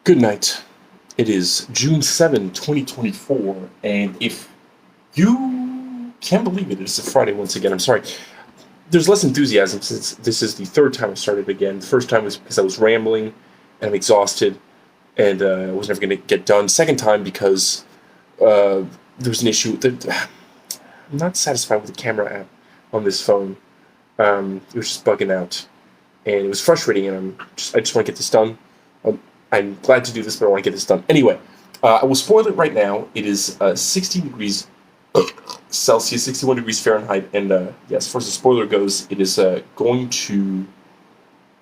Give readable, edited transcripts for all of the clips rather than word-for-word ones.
Good night. It is June 7, 2024, and if you can't believe it, it's a Friday once again. I'm sorry. There's less enthusiasm since this is the third time I started again. The first time was because I was rambling and I'm exhausted and I was never going to get done. Second time because there was an issue. I'm not satisfied with the camera app on this phone. It was just bugging out, and it was frustrating, and I just want to get this done. I'm glad to do this, but I want to get this done. Anyway, I will spoil it right now. It is 16 degrees Celsius, 61 degrees Fahrenheit, and yes, as far as the spoiler goes, it is going to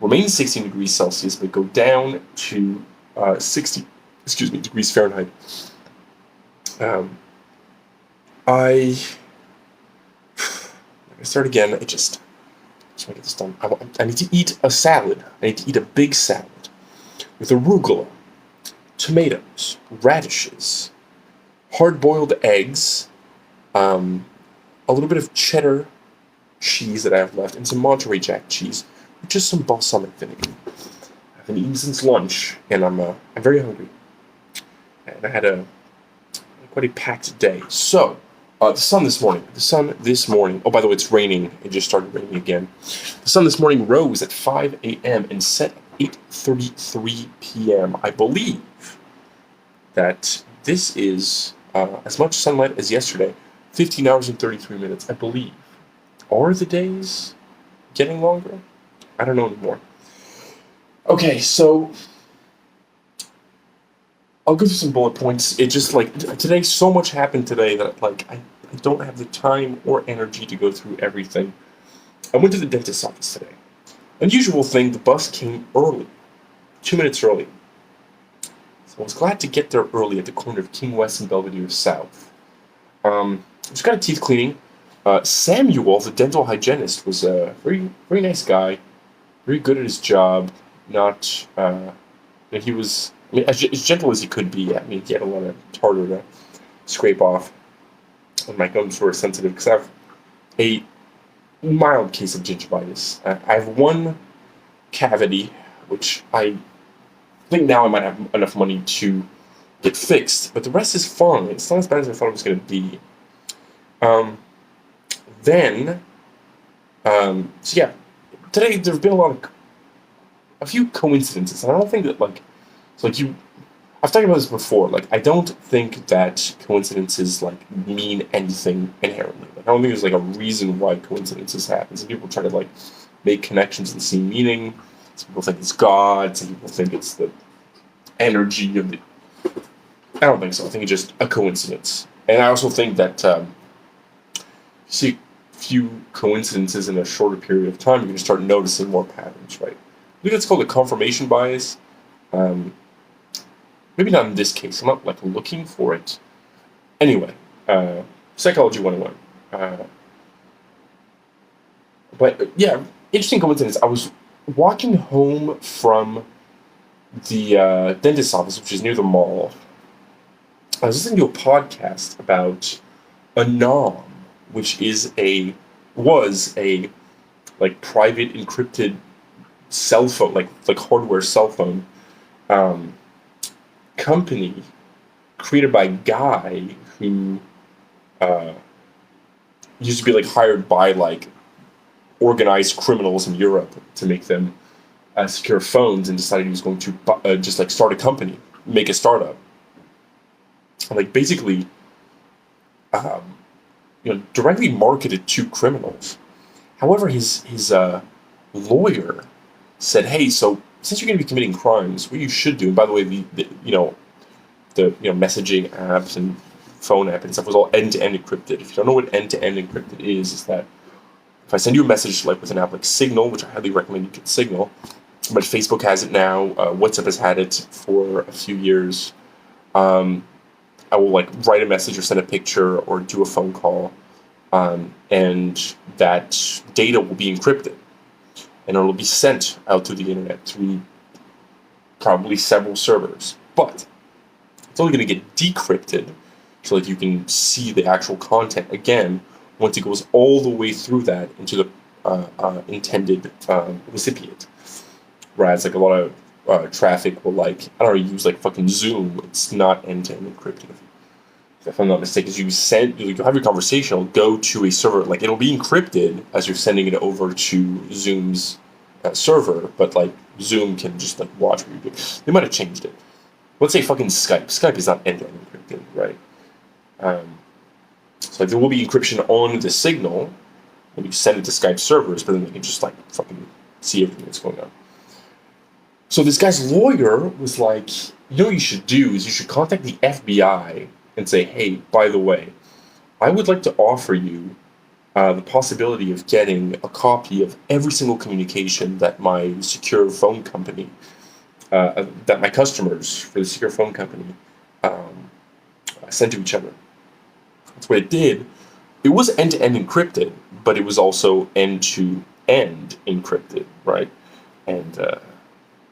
remain 16 degrees Celsius, but go down to 60, degrees Fahrenheit. I start again. I just want to get this done. I need to eat a salad. I need to eat a big salad with arugula, tomatoes, radishes, hard-boiled eggs, a little bit of cheddar cheese that I have left, and some Monterey Jack cheese, with just some balsamic vinegar. I haven't eaten since lunch, and I'm very hungry. And I had quite a packed day. So, the sun this morning. Oh, by the way, it's raining. It just started raining again. The sun this morning rose at 5 a.m. and set at 8:33 p.m. I believe that this is as much sunlight as yesterday. 15 hours and 33 minutes, I believe. Are the days getting longer? I don't know anymore. Okay, so I'll go through some bullet points. It just today, so much happened today that I don't have the time or energy to go through everything. I went to the dentist's office today. Unusual thing, the bus came early, 2 minutes early. So I was glad to get there early at the corner of King West and Belvedere South. Just got a teeth cleaning. Samuel, the dental hygienist, was a very, very nice guy, very good at his job. Not, he was, as gentle as he could be. I mean, he had a lot of tartar to scrape off. And my gums were sensitive because I have a mild case of gingivitis. I have one cavity, which I think now I might have enough money to get fixed, but the rest is fine. It's not as bad as I thought it was going to be. So yeah, today there have been a few coincidences, and I don't think that I've talked about this before. I don't think that coincidences mean anything inherently. I don't think there's a reason why coincidences happen. Some people try to make connections and see meaning. Some people think it's God. Some people think it's the energy of the. I don't think so. I think it's just a coincidence. And I also think that you see a few coincidences in a shorter period of time, you're going to start noticing more patterns, right? I think that's called a confirmation bias. Maybe not in this case. I'm not looking for it. Anyway, Psychology 101. But yeah, interesting coincidence. I was walking home from the dentist's office, which is near the mall. I was listening to a podcast about Anom, which was a private encrypted cell phone, hardware cell phone company created by a guy who used to be hired by organized criminals in Europe to make them secure phones, and decided he was going to just start a company, make a startup, basically directly marketed to criminals. However, his lawyer said, "Hey, so since you're going to be committing crimes, what you should do," and by the way, the messaging apps and phone app and stuff was all end-to-end encrypted. If you don't know what end-to-end encrypted is that if I send you a message with an app like Signal, which I highly recommend you get Signal, but Facebook has it now, WhatsApp has had it for a few years. I will write a message or send a picture or do a phone call, and that data will be encrypted, and it will be sent out to the internet through probably several servers. But it's only going to get decrypted so that you can see the actual content again once it goes all the way through that into the intended recipient. Whereas a lot of traffic will like, I don't know, use like fucking Zoom. It's not end-to-end encrypted. If I'm not mistaken, you'll have your conversation, it'll go to a server, like it'll be encrypted as you're sending it over to Zoom's server, but like Zoom can just like watch what you do. They might have changed it. Let's say fucking Skype. Skype is not end-to-end encrypted, right? So like there will be encryption on the signal when you send it to Skype servers, but then they can just like fucking see everything that's going on. So this guy's lawyer was like, you know what you should do is you should contact the FBI and say, hey, by the way, I would like to offer you the possibility of getting a copy of every single communication that my secure phone company, that my customers for the secure phone company send to each other. That's what it did. It was end-to-end encrypted, but it was also end-to-end encrypted, right? And it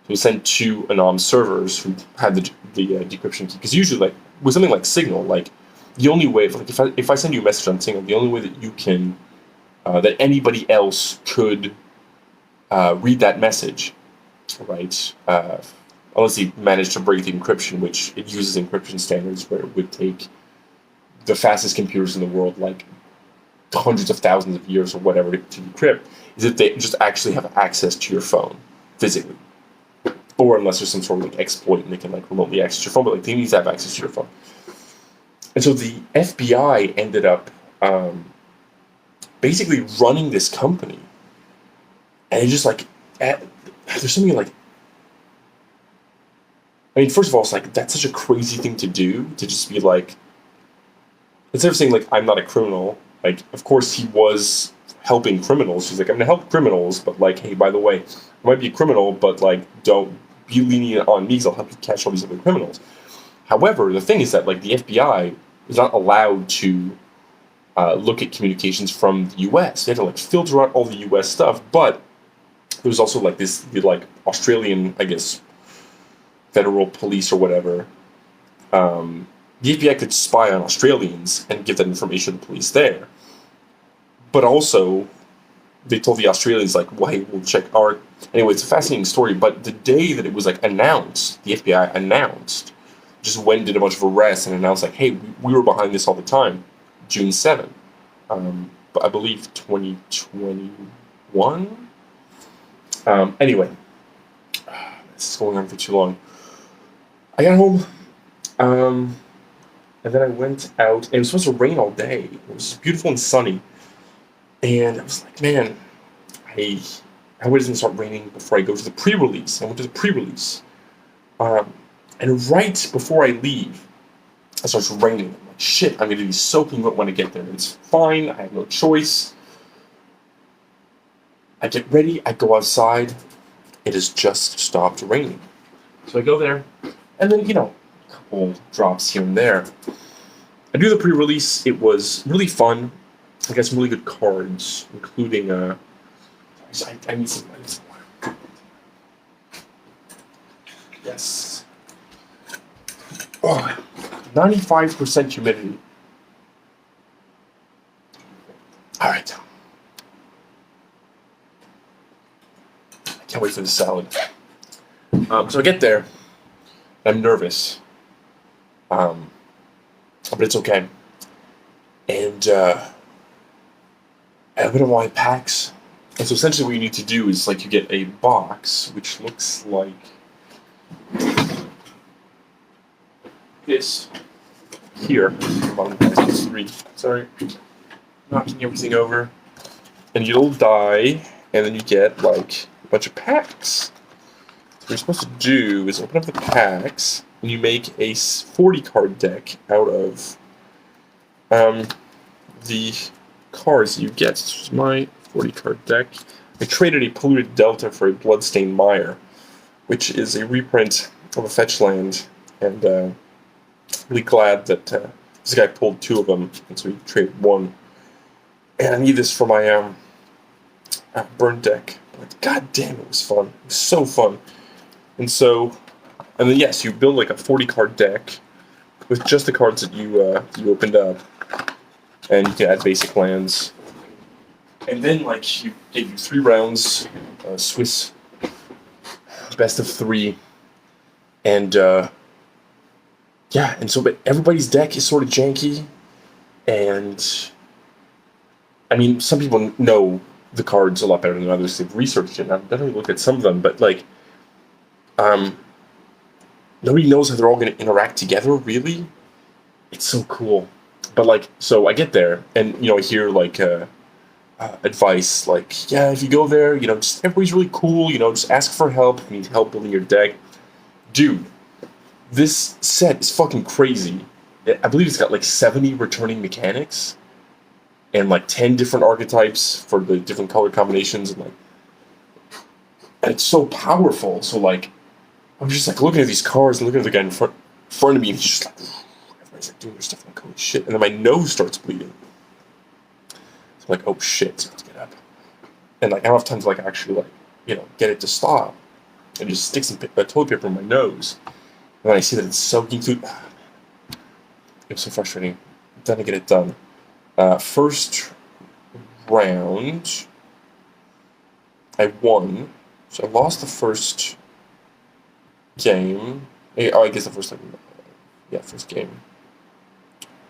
was sent to anonymous servers who had the decryption key. Because usually, like with something like Signal, like the only way, like if I send you a message on Signal, the only way that you can, that anybody else could read that message, right? Unless you manage to break the encryption, which it uses encryption standards where it would take the fastest computers in the world, like hundreds of thousands of years or whatever, to decrypt, is that they just actually have access to your phone physically. Or unless there's some sort of like exploit and they can like remotely access your phone, but like they need to have access to your phone. And so the FBI ended up basically running this company, and it just like there's something like, I mean, first of all, it's like that's such a crazy thing to do, to just be like, instead of saying like I'm not a criminal, like of course he was helping criminals. He's like, I'm gonna help criminals, but like, hey, by the way, I might be a criminal, but like don't be lenient on me because I'll help you catch all these other criminals. However, the thing is that like the FBI is not allowed to look at communications from the U.S. They have to like filter out all the U.S. stuff, but there's also like the like Australian, I guess, federal police or whatever. The FBI could spy on Australians and give that information to the police there. But also, they told the Australians, like, well, hey, we'll check our... Anyway, it's a fascinating story, but the day that it was, like, announced, the FBI announced, just went and did a bunch of arrests and announced, like, hey, we were behind this all the time, June 7th. But I believe 2021? Anyway, this is going on for too long. I got home, and then I went out, and it was supposed to rain all day. It was beautiful and sunny. And I was like, man, I hope it doesn't start raining before I go to the pre-release. I went to the pre-release. And right before I leave, it starts raining. I'm like, shit, I'm going to be soaking wet when I get there. It's fine. I have no choice. I get ready. I go outside. It has just stopped raining. So I go there. And then, you know, a couple drops here and there. I do the pre-release. It was really fun. I got some really good cards, including, I need some water. Yes. Oh, 95% humidity. All right. I can't wait for the salad. So I get there. I'm nervous. But it's okay. And, I open up my packs. And so essentially what you need to do is, like, you get a box, which looks like this. Here. Three. Sorry. Knocking everything over. And you get a little die, and then you get, like, a bunch of packs. So what you're supposed to do is open up the packs, and you make a 40-card deck out of the cards you get. This is my 40-card deck. I traded a Polluted Delta for a Bloodstained Mire, which is a reprint of a fetch land, and really glad that this guy pulled two of them, and so he traded one. And I need this for my burn deck. But god damn, it was fun. It was so fun. And so, and then yes, you build like a 40-card deck with just the cards that you opened up. And you can add basic lands. And then, like, you gave you 3 rounds, Swiss best of 3, And yeah, and so but everybody's deck is sort of janky, and I mean, some people know the cards a lot better than others. They've researched it. And I've definitely looked at some of them, but like, um, nobody knows how they're all going to interact together. Really, it's so cool. But like, so I get there, and I hear like advice, like, yeah, if you go there, just everybody's really cool. Just ask for help if you need help building your deck, dude. This set is fucking crazy. I believe it's got like 70 returning mechanics and like 10 different archetypes for the different color combinations, and it's so powerful. So like, I'm just like looking at these cards and looking at the guy in front of me, and he's just like, everybody's like doing their stuff. I'm like, holy shit! And then my nose starts bleeding. So I'm like, oh shit! So let's get up. And like, I don't have time to like actually like get it to stop. And just stick some toilet paper in my nose. And then I see that it's soaking through. It was so frustrating. Then I get it done. First round, I won. So I lost the first game. Oh, I guess the first first game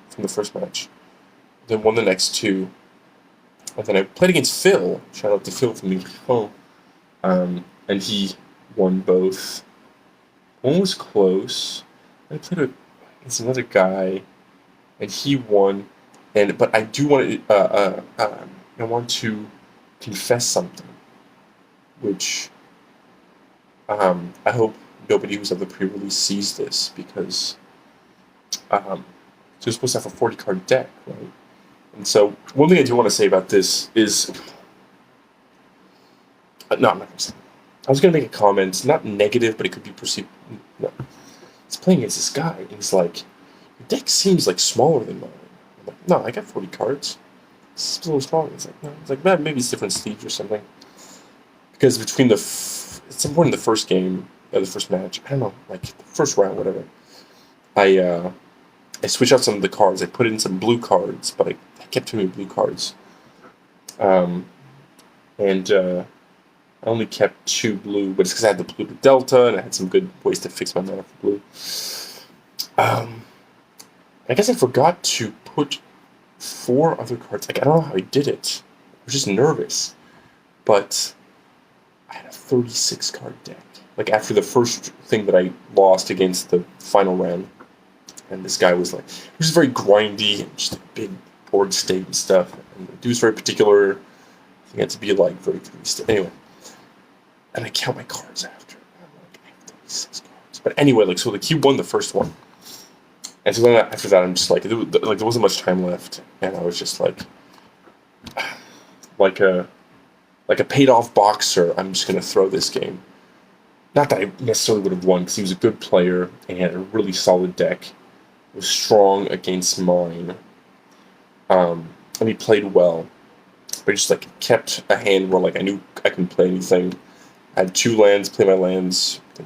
from the first match. Then won the next two. And then I played against Phil. Shout out to Phil from the home. And he won both. One was close. I played against another guy, and he won. But I do want to I want to confess something, which I hope nobody who's at the pre-release sees this, because so you're supposed to have a 40-card deck, right? And so one thing I do want to say about this is, no, I'm not going to say. I was going to make a comment, not negative, but it could be perceived. No, he's playing against this guy, and he's like, your deck seems like smaller than mine. I'm like, no, I got 40 cards. It's a little smaller. He's like, no. It's like, maybe it's different sleeves or something. Because between it's some point in the first game, the first match, I don't know, like the first round, whatever, I switched out some of the cards. I put in some blue cards, but I kept too many blue cards. I only kept 2 blue, but it's because I had the blue to Delta, and I had some good ways to fix my mana for blue. I guess I forgot to put 4 other cards. Like, I don't know how I did it. I was just nervous. But I had a 36-card deck. Like, after the first thing that I lost against the final round, and this guy was like, he was very grindy, and just a big board state and stuff. And the dude was very particular. I think it had to be like very anyway. And I count my cards after. I'm like, I have 36 cards. But anyway, like, so he won the first one. And so then after that, I'm just like, there wasn't much time left, and I was just like a paid-off boxer. I'm just gonna throw this game. Not that I necessarily would have won, because he was a good player and he had a really solid deck. It was strong against mine, and he played well. But he just like kept a hand where like I knew I couldn't play anything. I had 2 lands, play my lands. I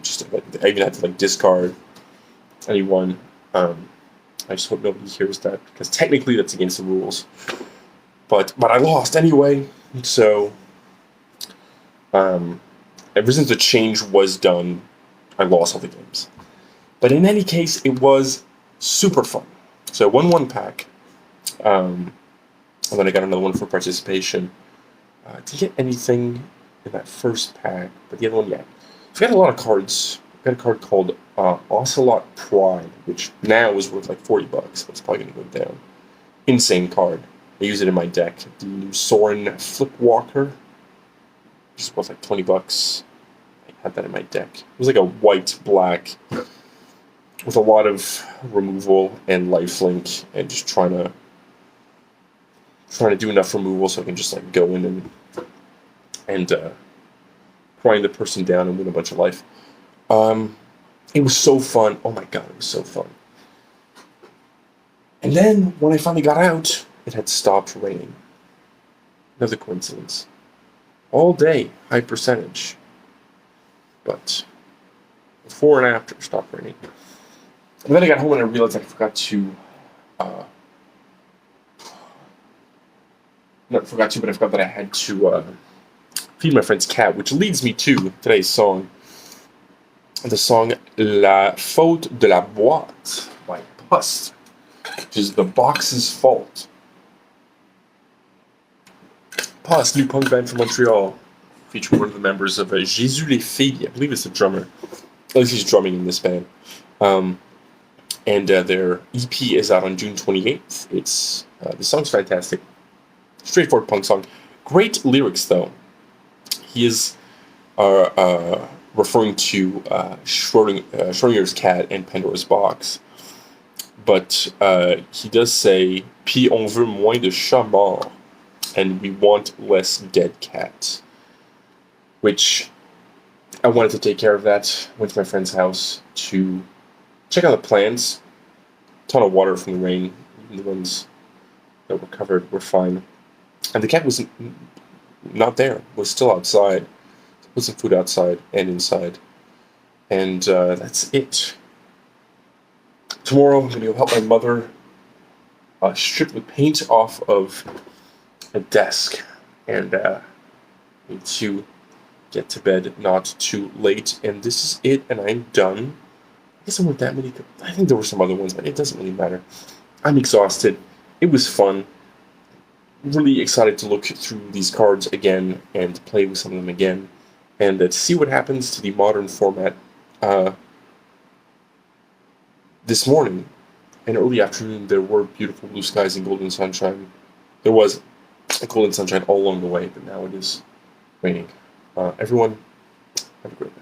even had to like discard, and he won. I just hope nobody hears that, because technically that's against the rules. But I lost anyway. So ever since the change was done, I lost all the games. But in any case, it was super fun. So I won 1 pack, and then I got another one for participation. Didn't get anything in that first pack, but the other one, yeah. So I got a lot of cards. I got a card called Ocelot Pride, which now is worth like $40. It's probably going to go down. Insane card. I use it in my deck. The new Sorin Flipwalker, which is worth like $20. I had that in my deck. It was like a white-black with a lot of removal and lifelink, and just trying to do enough removal so I can just like go in and grind the person down and win a bunch of life. It was so fun. Oh my god, it was so fun. And then when I finally got out, it had stopped raining. Another coincidence. All day, high percentage. But before and after, stopped raining. And then I got home and I realized I forgot to I forgot that I had to feed my friend's cat, which leads me to today's song. the song La Faute de la Boîte by Post, which is the box's fault. Post, new punk band from Montreal, featuring one of the members of Jesus les Filles. I believe it's the drummer. At least he's drumming in this band. And their EP is out on June 28th. It's the song's fantastic. Straightforward punk song. Great lyrics, though. He is referring to Schrodinger's cat and Pandora's box. But he does say, puis on veut moins de chats morts, and we want less dead cats. Which I wanted to take care of that. Went to my friend's house to check out the plants. Ton of water from the rain. The ones that were covered were fine. And the cat was not there. Was still outside. Put some food outside and inside. And that's it. Tomorrow I'm going to go help my mother strip the paint off of a desk. And need to get to bed not too late. And this is it, and I'm done. I guess there weren't that many. I think there were some other ones, but it doesn't really matter. I'm exhausted. It was fun. Really excited to look through these cards again and play with some of them again. And to see what happens to the modern format. This morning and early afternoon, there were beautiful blue skies and golden sunshine. There was golden sunshine all along the way, but now it is raining. Everyone, have a great night.